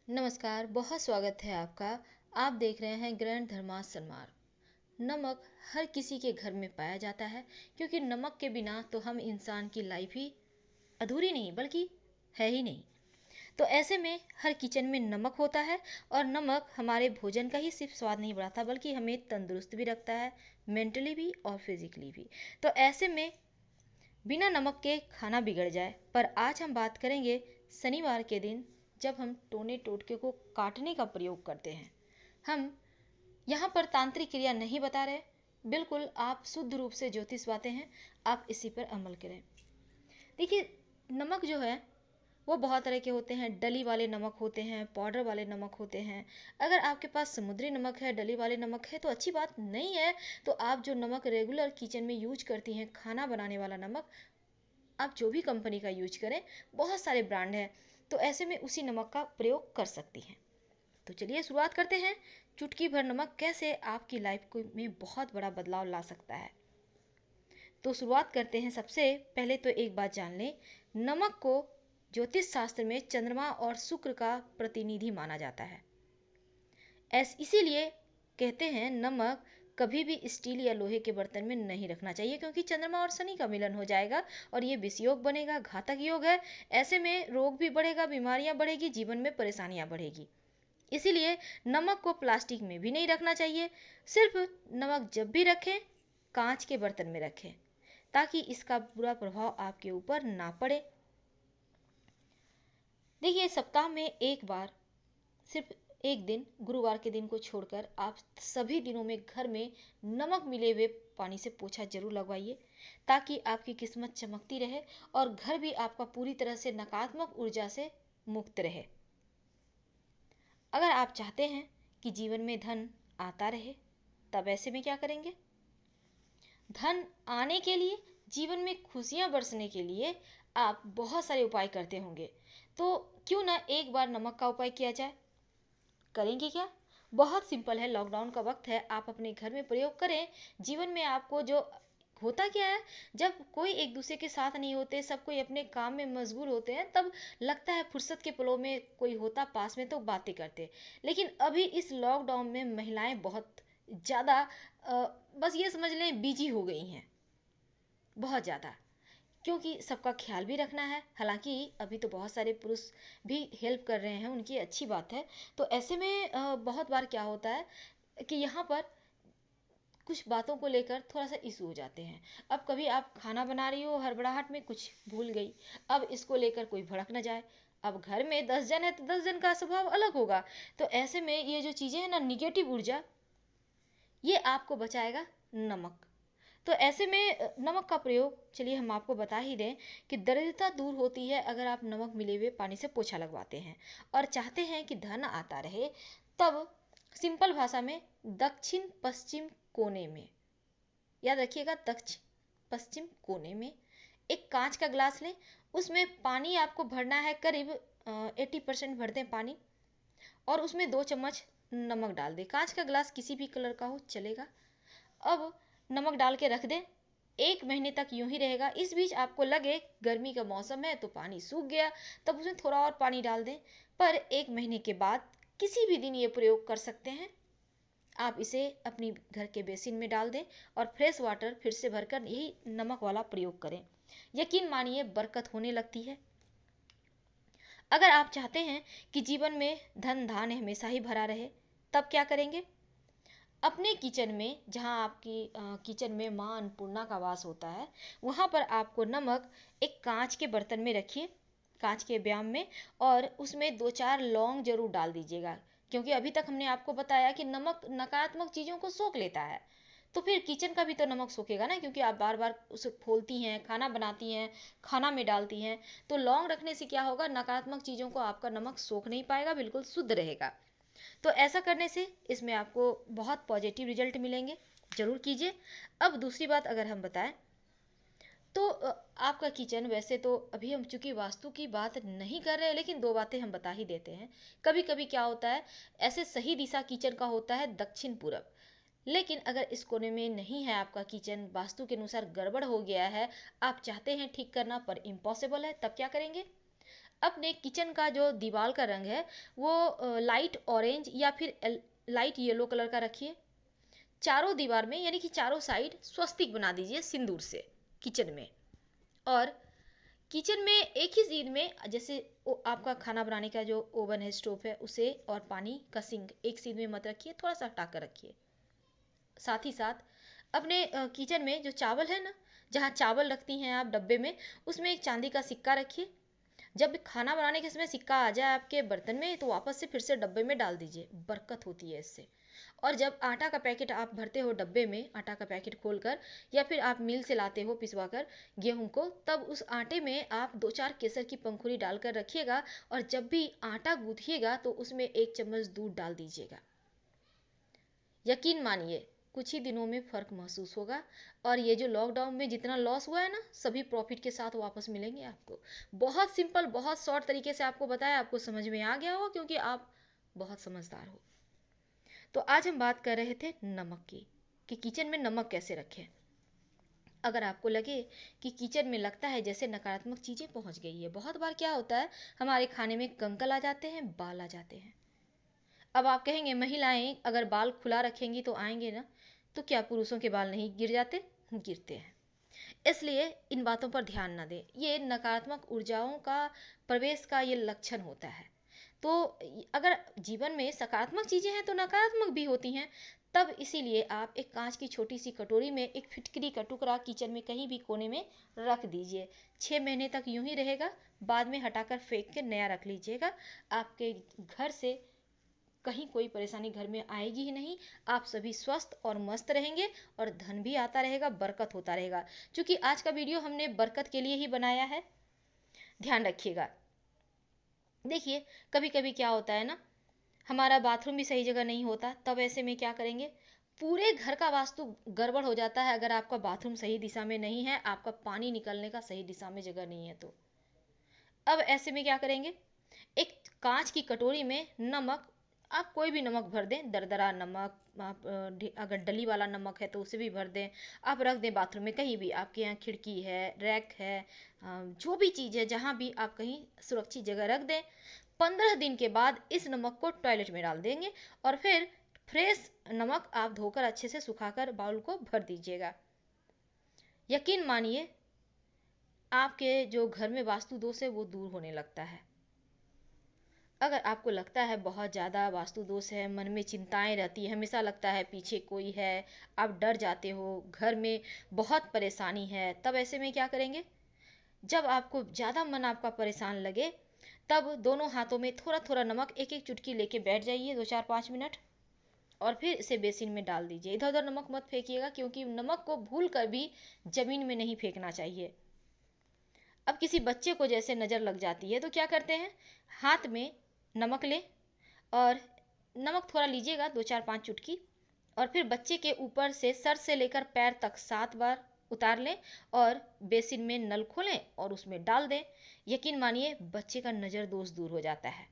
नमस्कार, बहुत स्वागत है आपका। आप देख रहे हैं ग्रैंड धर्मा सन्मार। नमक हर किसी के घर में पाया जाता है, क्योंकि नमक के बिना तो हम इंसान की लाइफ ही अधूरी नहीं बल्कि है ही नहीं। तो ऐसे में हर किचन में नमक होता है, और नमक हमारे भोजन का ही सिर्फ स्वाद नहीं बढ़ाता बल्कि हमें तंदुरुस्त भी रखता है, मेंटली भी और फिजिकली भी। तो ऐसे में बिना नमक के खाना बिगड़ जाए। पर आज हम बात करेंगे शनिवार के दिन, जब हम टोने टोटके को काटने का प्रयोग करते हैं। हम यहाँ पर तांत्रिक क्रिया नहीं बता रहे, बिल्कुल आप शुद्ध रूप से ज्योतिष बातें हैं, आप इसी पर अमल करें। देखिए, नमक जो है वो बहुत तरह के होते हैं। डली वाले नमक होते हैं, पाउडर वाले नमक होते हैं। अगर आपके पास समुद्री नमक है, डली वाले नमक है, तो अच्छी बात नहीं है। तो आप जो नमक रेगुलर किचन में यूज करती हैं, खाना बनाने वाला नमक, आप जो भी कंपनी का यूज करें, बहुत सारे ब्रांड हैं, तो ऐसे में उसी नमक का प्रयोग कर सकती हैं। तो चलिए शुरुआत करते हैं। चुटकी भर नमक कैसे आपकी लाइफ में बहुत बड़ा बदलाव ला सकता है। तो शुरुआत करते हैं। सबसे पहले तो एक बात जान लें, नमक को ज्योतिष शास्त्र में चंद्रमा और शुक्र का प्रतिनिधि माना जाता है। इसीलिए कहते हैं नमक कभी भी स्टील या लोहे के बर्तन में नहीं रखना चाहिए, क्योंकि चंद्रमा और शनि का मिलन हो जाएगा और ये विषयोग बनेगा, घातक योग है। ऐसे में रोग भी बढ़ेगा, बीमारियां बढ़ेगी, जीवन में परेशानियां बढ़ेगी। इसीलिए नमक को प्लास्टिक में भी नहीं रखना चाहिए। सिर्फ नमक जब भी रखें, कांच के बर्तन में रखें, ताकि इसका बुरा प्रभाव आपके ऊपर ना पड़े। देखिए, सप्ताह में एक बार, सिर्फ एक दिन, गुरुवार के दिन को छोड़कर आप सभी दिनों में घर में नमक मिले हुए पानी से पोछा जरूर लगवाइए, ताकि आपकी किस्मत चमकती रहे और घर भी आपका पूरी तरह से नकारात्मक ऊर्जा से मुक्त रहे। अगर आप चाहते हैं कि जीवन में धन आता रहे, तब ऐसे में क्या करेंगे? धन आने के लिए, जीवन में खुशियां बरसने के लिए आप बहुत सारे उपाय करते होंगे। तो क्यों ना एक बार नमक का उपाय किया जाए। करेंगे क्या? बहुत सिंपल है। लॉकडाउन का वक्त है, आप अपने घर में प्रयोग करें। जीवन में आपको जो होता क्या है, जब कोई एक दूसरे के साथ नहीं होते, सब कोई अपने काम में मशगूल होते हैं, तब लगता है फुर्सत के पलों में कोई होता पास में तो बातें करते। लेकिन अभी इस लॉकडाउन में महिलाएं बहुत ज़्यादा, बस ये समझ लें, बिजी हो गई हैं, बहुत ज़्यादा। क्योंकि सबका ख्याल भी रखना है। हालांकि अभी तो बहुत सारे पुरुष भी हेल्प कर रहे हैं, उनकी अच्छी बात है। तो ऐसे में बहुत बार क्या होता है कि यहाँ पर कुछ बातों को लेकर थोड़ा सा इशू हो जाते हैं। अब कभी आप खाना बना रही हो, हड़बड़ाहट में कुछ भूल गई, अब इसको लेकर कोई भड़क न जाए। अब घर में 10 जन है तो 10 जन का स्वभाव अलग होगा। तो ऐसे में ये जो चीज़ें हैं ना, निगेटिव ऊर्जा, ये आपको बचाएगा नमक। तो ऐसे में नमक का प्रयोग, चलिए हम आपको बता ही दें कि दरिद्रता दूर होती है अगर आप नमक मिले हुए पानी से पोछा लगवाते हैं और चाहते हैं कि धन आता रहे। तब सिंपल भाषा में, दक्षिण पश्चिम कोने में, याद रखिएगा, दक्षिण पश्चिम कोने में एक कांच का ग्लास लें। उसमें पानी आपको भरना है, करीब 80% भर दें पानी, और उसमें 2 चम्मच नमक डाल दें। कांच का ग्लास किसी भी कलर का हो चलेगा। अब नमक डाल के रख दें। 1 महीने तक यूं ही रहेगा। इस बीच आपको लगे गर्मी का मौसम है तो पानी सूख गया, तब उसमें थोड़ा और पानी डाल दें। पर 1 महीने के बाद किसी भी दिन ये प्रयोग कर सकते हैं। आप इसे अपनी घर के बेसिन में डाल दें और फ्रेश वाटर फिर से भरकर यही नमक वाला प्रयोग करें। यकीन मानिए, बरकत होने लगती है। अगर आप चाहते हैं कि जीवन में धन धान्य हमेशा ही भरा रहे, तब क्या करेंगे? अपने किचन में, जहाँ आपकी किचन में माँ अन्नपूर्णा का वास होता है, वहाँ पर आपको नमक एक कांच के बर्तन में रखिए, कांच के ब्याम में, और उसमें 2-4 लौंग जरूर डाल दीजिएगा। क्योंकि अभी तक हमने आपको बताया कि नमक नकारात्मक चीज़ों को सोख लेता है, तो फिर किचन का भी तो नमक सोखेगा ना, क्योंकि आप बार बार उसे खोलती हैं, खाना बनाती हैं, खाना में डालती हैं। तो लौंग रखने से क्या होगा, नकारात्मक चीज़ों को आपका नमक सोख नहीं पाएगा, बिल्कुल शुद्ध रहेगा। तो ऐसा करने से इसमें आपको बहुत पॉजिटिव रिजल्ट मिलेंगे। जरूर कीजिए। अब दूसरी बात अगर हम बताएं, तो आपका किचन, वैसे तो अभी हम चूंकि वास्तु की बात नहीं कर रहे हैं, लेकिन 2 बातें हम बता ही देते हैं। कभी कभी क्या होता है, ऐसे सही दिशा किचन का होता है दक्षिण पूरब, लेकिन अगर इस कोने में नहीं है आपका किचन, वास्तु के अनुसार गड़बड़ हो गया है, आप चाहते हैं ठीक करना पर इम्पॉसिबल है, तब क्या करेंगे? अपने किचन का जो दीवार का रंग है वो लाइट ऑरेंज या फिर लाइट येलो कलर का रखिए। चारों दीवार में यानी कि चारों साइड स्वस्तिक बना दीजिए सिंदूर से किचन में। और किचन में एक ही चीज में, जैसे आपका खाना बनाने का जो ओवन है, स्टोव है, उसे और पानी का सिंक एक सीध में मत रखिए, थोड़ा सा हटा कर रखिए। साथ ही साथ अपने किचन में जो चावल है ना, जहाँ चावल रखती हैं आप डब्बे में, उसमें एक चांदी का सिक्का रखिए। जब खाना बनाने के समय सिक्का आ जाए आपके बर्तन में तो वापस से फिर से डब्बे में डाल दीजिए, बरकत होती है इससे। और जब आटा का पैकेट आप भरते हो डब्बे में, आटा का पैकेट खोलकर या फिर आप मिल से लाते हो पिसवा कर गेहूं को, तब उस आटे में आप 2-4 केसर की पंखुड़ी डालकर रखिएगा। और जब भी आटा गूंथिएगा तो उसमें 1 चम्मच दूध डाल दीजिएगा। यकीन मानिए कुछ ही दिनों में फर्क महसूस होगा। और ये जो लॉकडाउन में जितना लॉस हुआ है ना, सभी प्रॉफिट के साथ वापस मिलेंगे आपको। बहुत सिंपल, बहुत शॉर्ट तरीके से आपको बताया, आपको समझ में आ गया होगा क्योंकि आप बहुत समझदार हो। तो आज हम बात कर रहे थे नमक की, कि किचन में नमक कैसे रखें। अगर आपको लगे कि किचन में लगता है जैसे नकारात्मक चीजें पहुंच गई है, बहुत बार क्या होता है हमारे खाने में कंकल आ जाते हैं, बाल आ जाते हैं। अब आप कहेंगे महिलाएं अगर बाल खुला रखेंगी तो आएंगे ना, तो क्या पुरुषों के बाल नहीं गिर जाते? गिरते हैं। इसलिए इन बातों पर ध्यान ना दें, ये नकारात्मक ऊर्जाओं का प्रवेश का ये लक्षण होता है। तो अगर जीवन में सकारात्मक चीजें हैं तो नकारात्मक भी होती हैं। तब इसीलिए आप एक कांच की छोटी सी कटोरी में एक फिटकरी का टुकड़ा किचन में कहीं भी कोने में रख दीजिए। 6 महीने तक यूं ही रहेगा, बाद में हटाकर फेंक के नया रख लीजिएगा। आपके घर से कहीं कोई परेशानी घर में आएगी ही नहीं। आप सभी स्वस्थ और मस्त रहेंगे और धन भी आता रहेगा, बरकत होता रहेगा। क्योंकि आज का वीडियो हमने बरकत के लिए ही बनाया है, ध्यान रखिएगा। देखिए कभी कभी क्या होता है ना, हमारा बाथरूम भी सही जगह नहीं होता, तब ऐसे में क्या करेंगे, पूरे घर का वास्तु गड़बड़ हो जाता है। अगर आपका बाथरूम सही दिशा में नहीं है, आपका पानी निकलने का सही दिशा में जगह नहीं है, तो अब ऐसे में क्या करेंगे, एक कांच की कटोरी में नमक, आप कोई भी नमक भर दें, दरदरा नमक, आप अगर डली वाला नमक है तो उसे भी भर दें। आप रख दें बाथरूम में, कहीं भी आपके यहाँ खिड़की है, रैक है, जो भी चीज़ है, जहाँ भी आप कहीं सुरक्षित जगह रख दें। 15 दिन के बाद इस नमक को टॉयलेट में डाल देंगे और फिर फ्रेश नमक आप धोकर अच्छे से सुखाकर बाउल को भर दीजिएगा। यकीन मानिए आपके जो घर में वास्तु दोष है वो दूर होने लगता है। अगर आपको लगता है बहुत ज़्यादा वास्तु दोष है, मन में चिंताएं रहती है, हमेशा लगता है पीछे कोई है, आप डर जाते हो, घर में बहुत परेशानी है, तब ऐसे में क्या करेंगे, जब आपको ज़्यादा मन आपका परेशान लगे, तब दोनों हाथों में थोड़ा थोड़ा नमक एक एक चुटकी लेके बैठ जाइए 2-4-5 मिनट और फिर इसे बेसिन में डाल दीजिए। इधर उधर नमक मत फेंकिएगा, क्योंकि नमक को भूल कर भी जमीन में नहीं फेंकना चाहिए। अब किसी बच्चे को जैसे नज़र लग जाती है तो क्या करते हैं, हाथ में नमक लें और नमक थोड़ा लीजिएगा 2-4-5 चुटकी, और फिर बच्चे के ऊपर से सर से लेकर पैर तक 7 बार उतार लें और बेसिन में नल खोलें और उसमें डाल दें। यकीन मानिए बच्चे का नज़र दोष दूर हो जाता है।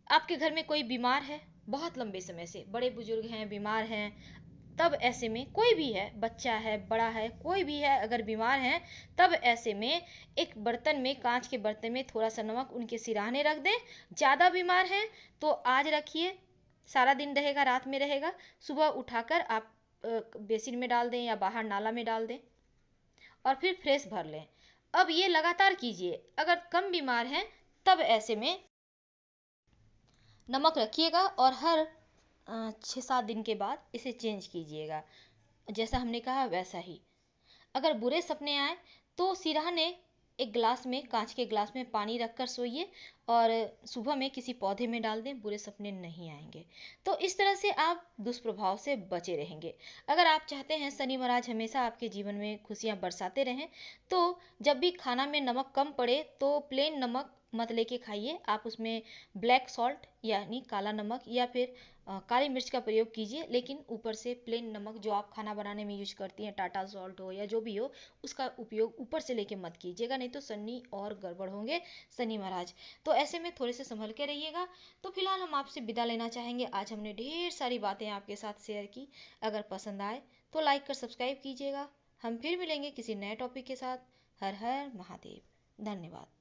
आपके घर में कोई बीमार है, बहुत लंबे समय से, बड़े बुजुर्ग हैं, बीमार हैं, तब ऐसे में कोई भी है, बच्चा है, बड़ा है, कोई भी है, अगर बीमार है, तब ऐसे में एक बर्तन में, कांच के बर्तन में थोड़ा सा नमक उनके सिराने रख दें। ज़्यादा बीमार हैं तो आज रखिए, सारा दिन रहेगा, रात में रहेगा, सुबह उठाकर आप बेसिन में डाल दें या बाहर नाला में डाल दें और फिर फ्रेश भर लें। अब ये लगातार कीजिए। अगर कम बीमार हैं तब ऐसे में नमक रखिएगा और हर 6-7 दिन के बाद इसे चेंज कीजिएगा। जैसा हमने कहा वैसा ही। अगर बुरे सपने आए तो सिरहाने एक गिलास में, कांच के गिलास में पानी रखकर सोइए और सुबह में किसी पौधे में डाल दें, बुरे सपने नहीं आएंगे। तो इस तरह से आप दुष्प्रभाव से बचे रहेंगे। अगर आप चाहते हैं शनि महाराज हमेशा आपके जीवन में खुशियां बरसाते रहें, तो जब भी खाना में नमक कम पड़े तो प्लेन नमक मत लेके खाइए, आप उसमें ब्लैक सॉल्ट यानी काला नमक या फिर काली मिर्च का प्रयोग कीजिए। लेकिन ऊपर से प्लेन नमक जो आप खाना बनाने में यूज करती हैं, टाटा सॉल्ट हो या जो भी हो, उसका उपयोग ऊपर से लेके मत कीजिएगा, नहीं तो शनि और गड़बड़ होंगे, शनि महाराज। तो ऐसे में थोड़े से संभल के रहिएगा। तो फिलहाल हम आपसे विदा लेना चाहेंगे। आज हमने ढेर सारी बातें आपके साथ शेयर की। अगर पसंद आए तो लाइक कर सब्सक्राइब कीजिएगा। हम फिर मिलेंगे किसी नए टॉपिक के साथ। हर हर महादेव। धन्यवाद।